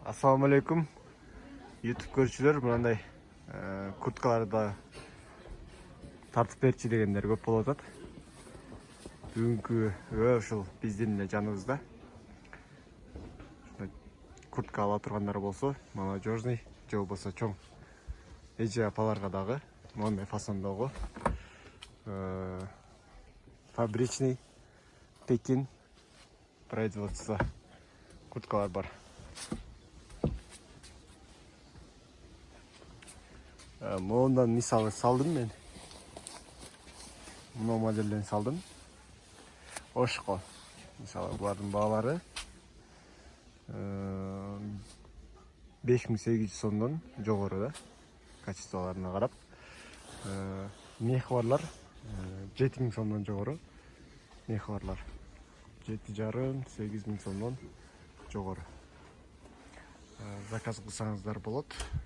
Assalamu alaikum. YouTube көрүүчүлөр, мындай курткаларды тартып берчи дегендер көп болуп атат. Бүгүнкү ушул биздин эле жаныбызда. Куртка ала тургандар болсо, молодежный, же болбосо чоң эже апаларга дагы мондай фасондогу фабричный Пекин производство курткалар бар. Мондан мисалы салдым мен. Мына моделден салдым. Ошко. Мисалы булардын баалары 5800 сомдон жогору да. Качестволоруна карап. Мехварлар 7000 сомдон жогору. Мехварлар 7,5-8000 сомдон жогору. Заказ кылсаңыздар болот.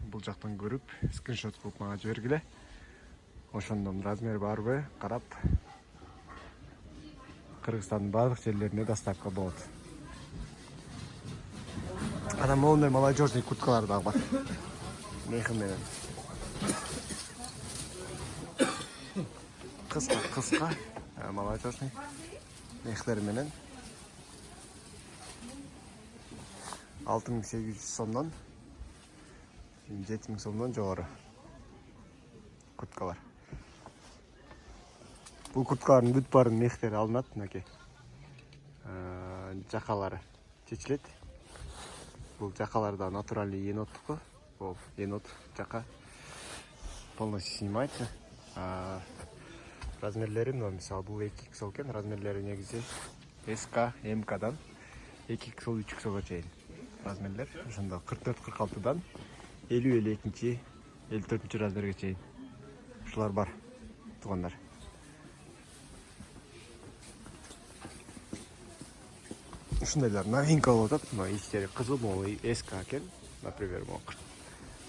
Бул жактан көрүп, скриншот кылып мага жибергиле. Ошондон размер барбы карап, Кыргызстандын бардык жерлерине доставка болот. Анан мондай молодежный курткалар дагы бар. Мехи менен. Кыска, молодежный мехтер менен 6800 сомдон 7000 сомдон жогору курткалар. Бул курткалардын бүт барын мехтери алынат, мынакей. Жакалары чечилет. Бул жакалар да натуральный еноттуку. Бул енот жака полностью снимается. Размерлери мына мисалы бул 2XL экен, размерлери негизи SK, MKдан 2XL, 3XLга чейин размерлер. Ошондо 44-46дан 50-52, 54 размерге чейин. Ушулар бар, туугандар. Ушундайлар новинка болуп атат. Мына ичтери кызыл, могу SK экен. Например, могу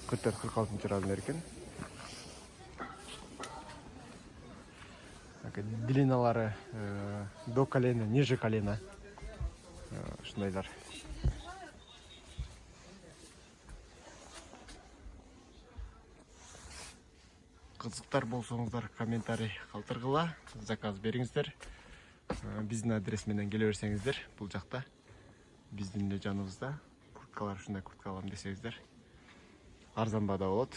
44-46 размер экен. Длиналары до колена, ниже колена. Ушундайлар. Кызыктар болсоңуздар комментарий калтыргыла, заказ бериңиздер. Биздин адрес менен келе берсеңиздер, бул жакта биздин эле жаныбызда курткалар, ушундай куртка алам десеңиздер, арзан баада болот.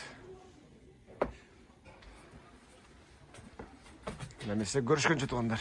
Немесе көрүшкөнчө туугандар.